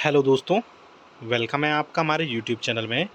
Hello दोस्तों, welcome है आपका हमारे यूट्यूब चैनल में।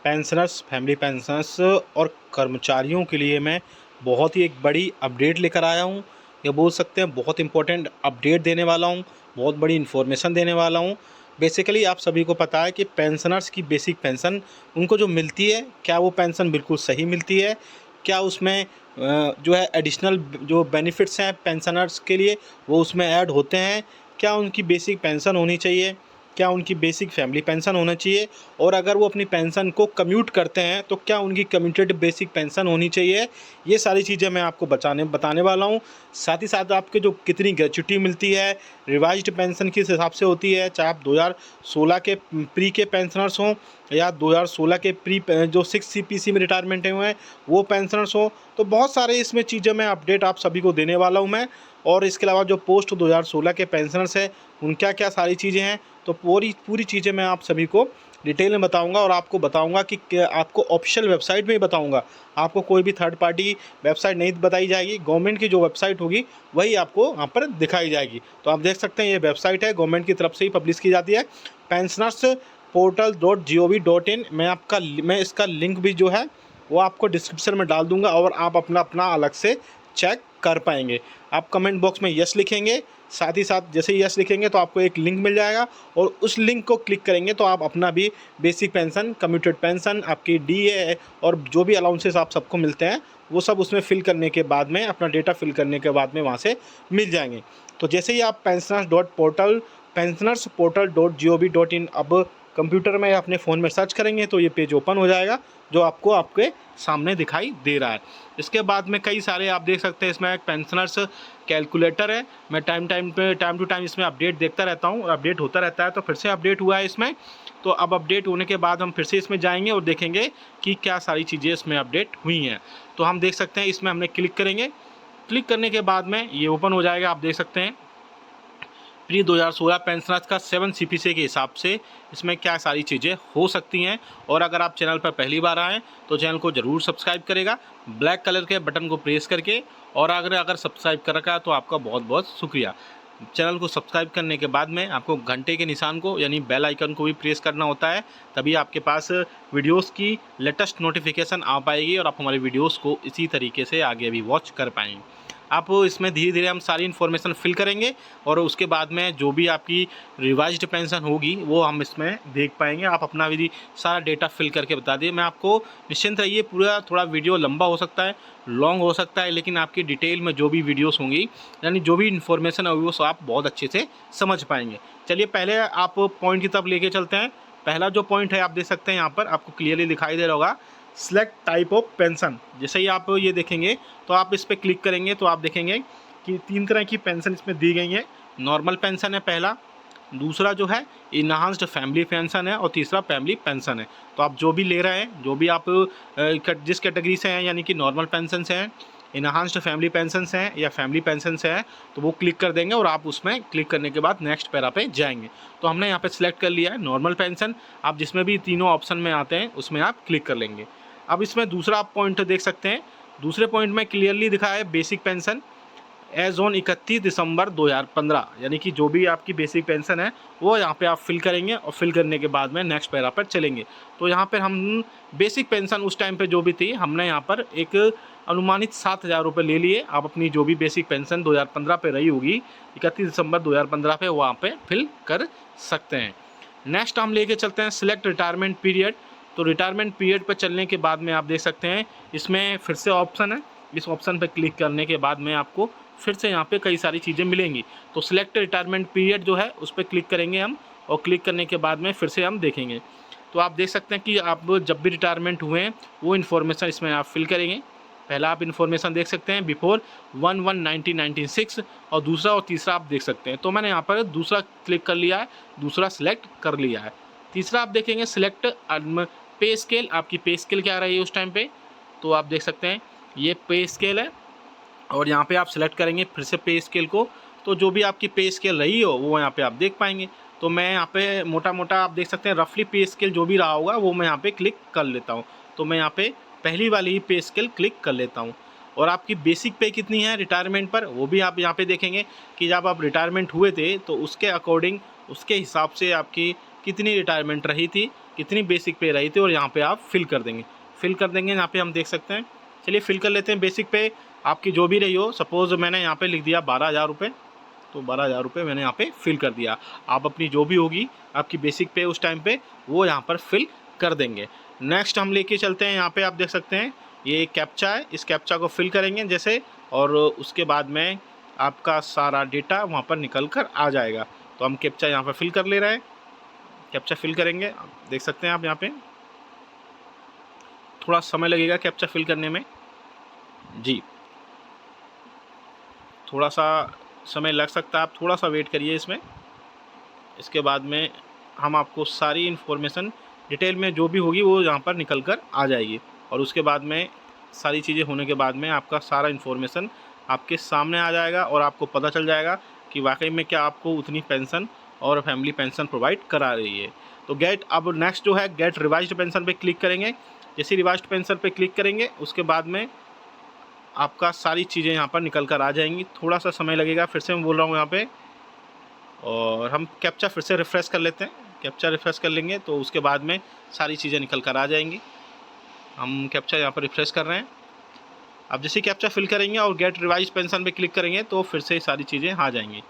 पेंशनर्स, फैमिली पेंशनर्स और कर्मचारियों के लिए मैं बहुत ही एक बड़ी अपडेट लेकर आया हूँ। ये बोल सकते हैं बहुत इंपॉर्टेंट अपडेट देने वाला हूँ, बहुत बड़ी इन्फॉर्मेशन देने वाला हूँ। बेसिकली आप सभी को पता है कि पेंशनर्स की बेसिक पेंशन उनको जो मिलती है, क्या वो पेंशन बिल्कुल सही मिलती है? क्या उसमें जो है एडिशनल जो बेनिफिट्स हैं पेंशनर्स के लिए वो उसमें ऐड होते हैं? क्या उनकी बेसिक पेंशन होनी चाहिए? क्या उनकी बेसिक फैमिली पेंशन होना चाहिए? और अगर वो अपनी पेंशन को कम्यूट करते हैं तो क्या उनकी कम्यूटेड बेसिक पेंशन होनी चाहिए? ये सारी चीज़ें मैं आपको बताने वाला हूँ। साथ ही साथ आपके जो कितनी ग्रेच्युटी मिलती है, रिवाइज्ड पेंशन किस हिसाब से होती है, चाहे आप 2016 के प्री के पेंशनर्स हों या 2016 के प्री जो 6 सीपीसी में रिटायरमेंट हुए हैं वो पेंशनर्स हों। तो बहुत सारे इसमें चीज़ें मैं अपडेट आप सभी को देने वाला हूँ मैं। और इसके अलावा जो पोस्ट 2016 के पेंशनर्स हैं उन क्या सारी चीज़ें हैं, तो पूरी पूरी चीज़ें मैं आप सभी को डिटेल में बताऊंगा। और आपको बताऊंगा कि आपको ऑफिशियल वेबसाइट में ही बताऊंगा, आपको कोई भी थर्ड पार्टी वेबसाइट नहीं बताई जाएगी। गवर्नमेंट की जो वेबसाइट होगी वही आपको वहाँ पर दिखाई जाएगी। तो आप देख सकते हैं ये वेबसाइट है, गवर्नमेंट की तरफ से ही पब्लिश की जाती है, पेंशनर्स portal.gov.in। मैं इसका लिंक भी जो है वो आपको डिस्क्रिप्शन में डाल दूंगा और आप अपना अपना अलग से चेक कर पाएंगे। आप कमेंट बॉक्स में यस लिखेंगे, साथ ही साथ जैसे ही यस लिखेंगे तो आपको एक लिंक मिल जाएगा और उस लिंक को क्लिक करेंगे तो आप अपना भी बेसिक पेंशन, कम्यूटेड पेंशन, आपकी डीए और जो भी अलाउंसेस आप सबको मिलते हैं वो सब उसमें फिल करने के बाद में, अपना डेटा फिल करने के बाद में वहाँ से मिल जाएंगे। तो जैसे ही आप pensioners portal.gov.in अब कंप्यूटर में या अपने फ़ोन में सर्च करेंगे तो ये पेज ओपन हो जाएगा जो आपको आपके सामने दिखाई दे रहा है। इसके बाद में कई सारे आप देख सकते हैं, इसमें एक पेंशनर्स कैलकुलेटर है। मैं टाइम टू टाइम इसमें अपडेट देखता रहता हूँ और अपडेट होता रहता है। तो फिर से अपडेट हुआ है इसमें, तो अब अपडेट होने के बाद हम फिर से इसमें जाएंगे और देखेंगे कि क्या सारी चीज़ें इसमें अपडेट हुई हैं। तो हम देख सकते हैं इसमें हमने क्लिक करेंगे, क्लिक करने के बाद में ये ओपन हो जाएगा। आप देख सकते हैं प्री 2016 पेंशनर्स का 7 सीपीसी के हिसाब से इसमें क्या सारी चीज़ें हो सकती हैं। और अगर आप चैनल पर पहली बार आएँ तो चैनल को ज़रूर सब्सक्राइब करेगा ब्लैक कलर के बटन को प्रेस करके। और अगर सब्सक्राइब कर रखा है तो आपका बहुत बहुत शुक्रिया। चैनल को सब्सक्राइब करने के बाद में आपको घंटे के निशान को यानी बेल आइकन को भी प्रेस करना होता है, तभी आपके पास वीडियोस की लेटेस्ट नोटिफिकेशन आ पाएगी और आप हमारे वीडियोस को इसी तरीके से आगे भी वॉच कर पाएंगे। आप इसमें धीरे धीरे हम सारी इन्फॉर्मेशन फिल करेंगे और उसके बाद में जो भी आपकी रिवाइज्ड पेंशन होगी वो हम इसमें देख पाएंगे। आप अपना भी सारा डेटा फिल करके बता दिए। मैं आपको निश्चिंत रहिए, पूरा थोड़ा वीडियो लंबा हो सकता है, लॉन्ग हो सकता है, लेकिन आपकी डिटेल में जो भी वीडियोस होंगी यानी जो भी इन्फॉर्मेशन होगी वो आप बहुत अच्छे से समझ पाएंगे। चलिए पहले आप पॉइंट की तरफ लेके चलते हैं। पहला जो पॉइंट है आप देख सकते हैं यहाँ पर आपको क्लियरली दिखाई दे रहा होगा, सेलेक्ट टाइप ऑफ पेंशन। जैसे ही आप ये देखेंगे तो आप इस पर क्लिक करेंगे तो आप देखेंगे कि 3 तरह की पेंशन इसमें दी गई है। नॉर्मल पेंशन है पहला, दूसरा जो है इन्हांस्ड फैमिली पेंशन है और तीसरा फैमिली पेंशन है। तो आप जो भी ले रहे हैं, जो भी आप जिस कैटेगरी से हैं यानी कि नॉर्मल पेंशन से हैं, इन्हांस्ड फैमिली पेंशन से हैं या फैमिली पेंशन से हैं, तो वो क्लिक कर देंगे और आप उसमें क्लिक करने के बाद नेक्स्ट पैरा पे जाएंगे। तो हमने यहाँ पे सिलेक्ट कर लिया है नॉर्मल पेंशन। आप जिसमें भी तीनों ऑप्शन में आते हैं उसमें आप क्लिक कर लेंगे। अब इसमें दूसरा आप पॉइंट देख सकते हैं, दूसरे पॉइंट में क्लियरली दिखा है बेसिक पेंशन एज ऑन 31 दिसंबर 2015, यानी कि जो भी आपकी बेसिक पेंशन है वो यहाँ पे आप फिल करेंगे और फिल करने के बाद में नेक्स्ट पैरा पर चलेंगे। तो यहाँ पर हम बेसिक पेंशन उस टाइम पे जो भी थी हमने यहाँ पर एक अनुमानित 7,000 रुपये ले लिए। आप अपनी जो भी बेसिक पेंशन 2015 पे रही होगी 31 दिसंबर 2015 पे वहाँ पे फिल कर सकते हैं। नेक्स्ट हम लेके चलते हैं सिलेक्ट रिटायरमेंट पीरियड। तो रिटायरमेंट पीरियड पर चलने के बाद में आप देख सकते हैं इसमें फिर से ऑप्शन है, इस ऑप्शन पर क्लिक करने के बाद में आपको फिर से यहाँ पे कई सारी चीज़ें मिलेंगी। तो सिलेक्ट रिटायरमेंट पीरियड जो है उस पर क्लिक करेंगे हम और क्लिक करने के बाद में फिर से हम देखेंगे। तो आप देख सकते हैं कि आप जब भी रिटायरमेंट हुए हैं वो इन्फॉर्मेशन इसमें आप फिल करेंगे। पहला आप इन्फॉर्मेशन देख सकते हैं बिफोर 1/1/1996 और दूसरा और तीसरा आप देख सकते हैं। तो मैंने यहाँ पर दूसरा क्लिक कर लिया है, दूसरा सिलेक्ट कर लिया है। तीसरा आप देखेंगे सिलेक्ट पे स्केल, आपकी पे स्केल क्या रही है उस टाइम पे। तो आप देख सकते हैं ये पे स्केल है और यहाँ पे आप सिलेक्ट करेंगे फिर से पे स्केल को। तो जो भी आपकी पे स्केल रही हो वो यहाँ पे आप देख पाएंगे। तो मैं यहाँ पे मोटा मोटा आप देख सकते हैं रफली पे स्केल जो भी रहा होगा वो मैं यहाँ पे क्लिक कर लेता हूँ। तो मैं यहाँ पे पहली वाली ही पे स्केल क्लिक कर लेता हूँ। और आपकी बेसिक पे कितनी है रिटायरमेंट पर वो भी आप यहाँ पे देखेंगे कि जब आप रिटायरमेंट हुए थे तो उसके अकॉर्डिंग उसके हिसाब से आपकी कितनी रिटायरमेंट रही थी, कितनी बेसिक पे रही थी, और यहाँ पे आप फिल कर देंगे। फिल कर देंगे, यहाँ पे हम देख सकते हैं। चलिए फिल कर लेते हैं। बेसिक पे आपकी जो भी रही हो, सपोज़ मैंने यहाँ पे लिख दिया 12,000 रुपये, तो 12,000 रुपये मैंने यहाँ पे फिल कर दिया। आप अपनी जो भी होगी आपकी बेसिक पे उस टाइम पे, वो यहाँ पर फिल कर देंगे। नेक्स्ट हम लेके चलते हैं, यहाँ पे आप देख सकते हैं ये कैप्चा है, इस कैप्चा को फिल करेंगे जैसे, और उसके बाद में आपका सारा डेटा वहाँ पर निकल कर आ जाएगा। तो हम कैप्चा यहाँ पर फिल कर ले रहे हैं। कैप्चा फिल करेंगे, देख सकते हैं आप यहाँ पे थोड़ा समय लगेगा कैप्चा फिल करने में जी, थोड़ा सा समय लग सकता है, आप थोड़ा सा वेट करिए इसमें। इसके बाद में हम आपको सारी इन्फॉर्मेशन डिटेल में जो भी होगी वो यहाँ पर निकल कर आ जाएगी, और उसके बाद में सारी चीज़ें होने के बाद में आपका सारा इन्फॉर्मेशन आपके सामने आ जाएगा, और आपको पता चल जाएगा कि वाकई में क्या आपको उतनी पेंशन और फैमिली पेंशन प्रोवाइड करा रही है। तो गेट, अब नेक्स्ट जो है गेट रिवाइज्ड पेंशन पे क्लिक करेंगे। जैसे रिवाइज्ड पेंशन पे क्लिक करेंगे उसके बाद में आपका सारी चीज़ें यहाँ पर निकल कर आ जाएंगी। थोड़ा सा समय लगेगा, फिर से मैं बोल रहा हूँ यहाँ पे, और हम कैप्चा फिर से रिफ़्रेश कर लेते हैं। कैप्चा रिफ़्रेश कर लेंगे तो उसके बाद में सारी चीज़ें निकल कर आ जाएंगी। हम कैप्चा यहाँ पर रिफ़्रेश कर रहे हैं। अब जैसे कैप्चा फिल करेंगे और गेट रिवाइज पेंशन पे क्लिक करेंगे तो फिर से सारी चीज़ें आ जाएंगी।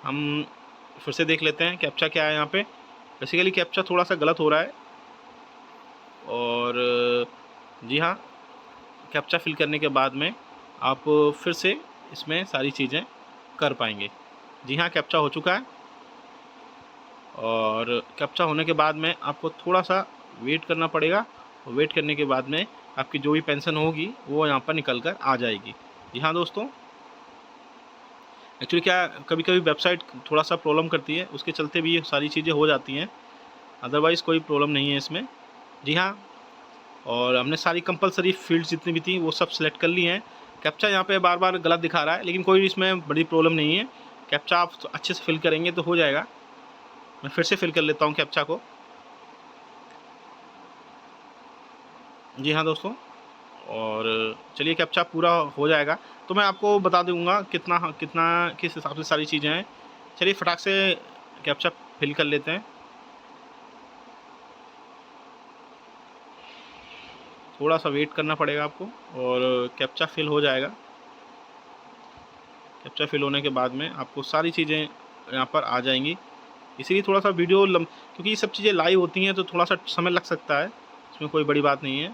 हम फिर से देख लेते हैं कैप्चा क्या है यहाँ पे। बेसिकली कैप्चा थोड़ा सा गलत हो रहा है, और जी हाँ, कैप्चा फिल करने के बाद में आप फिर से इसमें सारी चीज़ें कर पाएंगे। जी हाँ, कैप्चा हो चुका है, और कैप्चा होने के बाद में आपको थोड़ा सा वेट करना पड़ेगा। वेट करने के बाद में आपकी जो भी पेंशन होगी वो यहाँ पर निकल कर आ जाएगी। जी हाँ दोस्तों, एक्चुअली क्या कभी कभी वेबसाइट थोड़ा सा प्रॉब्लम करती है, उसके चलते भी ये सारी चीज़ें हो जाती हैं, अदरवाइज़ कोई प्रॉब्लम नहीं है इसमें। जी हाँ, और हमने सारी कंपलसरी फील्ड्स जितनी भी थी वो सब सिलेक्ट कर ली हैं। कैप्चा यहाँ पे बार बार गलत दिखा रहा है, लेकिन कोई इसमें बड़ी प्रॉब्लम नहीं है। कैप्चा आप अच्छे से फिल करेंगे तो हो जाएगा। मैं फिर से फिल कर लेता हूँ कैप्चा को। जी हाँ दोस्तों, और चलिए कैप्चा पूरा हो जाएगा तो मैं आपको बता दूंगा कितना कितना किस हिसाब से सारी चीज़ें हैं। चलिए फटाक से कैप्चा फिल कर लेते हैं। थोड़ा सा वेट करना पड़ेगा आपको, और कैप्चा फिल हो जाएगा। कैप्चा फिल होने के बाद में आपको सारी चीज़ें यहाँ पर आ जाएंगी। इसीलिए थोड़ा सा वीडियो क्योंकि ये सब चीज़ें लाइव होती हैं तो थोड़ा सा समय लग सकता है, इसमें कोई बड़ी बात नहीं है।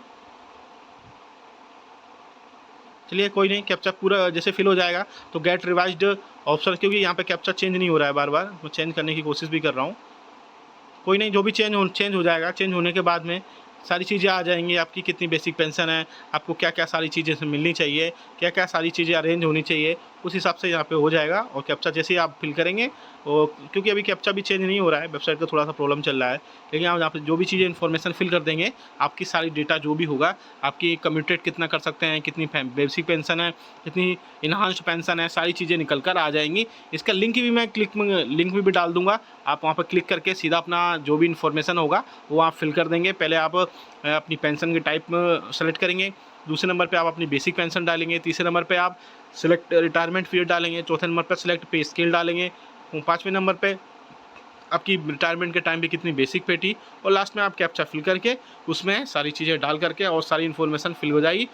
चलिए कोई नहीं, कैप्चा पूरा जैसे फिल हो जाएगा तो गेट रिवाइज्ड ऑप्शन, क्योंकि यहाँ पे कैप्चा चेंज नहीं हो रहा है, बार बार मैं चेंज करने की कोशिश भी कर रहा हूँ। कोई नहीं, जो भी चेंज हो जाएगा। चेंज होने के बाद में सारी चीज़ें आ जाएंगी, आपकी कितनी बेसिक पेंशन है, आपको क्या क्या सारी चीज़ें मिलनी चाहिए, क्या क्या सारी चीज़ें अरेंज होनी चाहिए, उस हिसाब से यहाँ पे हो जाएगा। और कैप्चा जैसे ही आप फिल करेंगे, और क्योंकि अभी कैप्चा भी चेंज नहीं हो रहा है, वेबसाइट का थोड़ा सा प्रॉब्लम चल रहा है, लेकिन आप यहाँ पे जो भी चीज़ें इन्फॉर्मेशन फिल कर देंगे, आपकी सारी डेटा जो भी होगा, आपकी कम्यूटेड कितना कर सकते हैं, कितनी बेसिक पेंशन है, कितनी इन्हांस्ड पेंशन है, सारी चीज़ें निकल कर आ जाएंगी। इसका लिंक भी मैं लिंक भी डाल दूँगा, आप वहाँ पर क्लिक करके सीधा अपना जो भी इन्फॉर्मेशन होगा वो आप फिल कर देंगे। पहले आप अपनी पेंशन के टाइप सेलेक्ट करेंगे, दूसरे नंबर पे आप अपनी बेसिक पेंशन डालेंगे, तीसरे नंबर पे आप सिलेक्ट रिटायरमेंट पीरियड डालेंगे, चौथे नंबर पर सिलेक्ट पे स्केल डालेंगे, पाँचवें नंबर पे आपकी रिटायरमेंट के टाइम पे कितनी बेसिक पे थी, और लास्ट में आप कैप्चा फिल करके उसमें सारी चीज़ें डाल करके और सारी इन्फॉर्मेशन फिल हो जाएगी।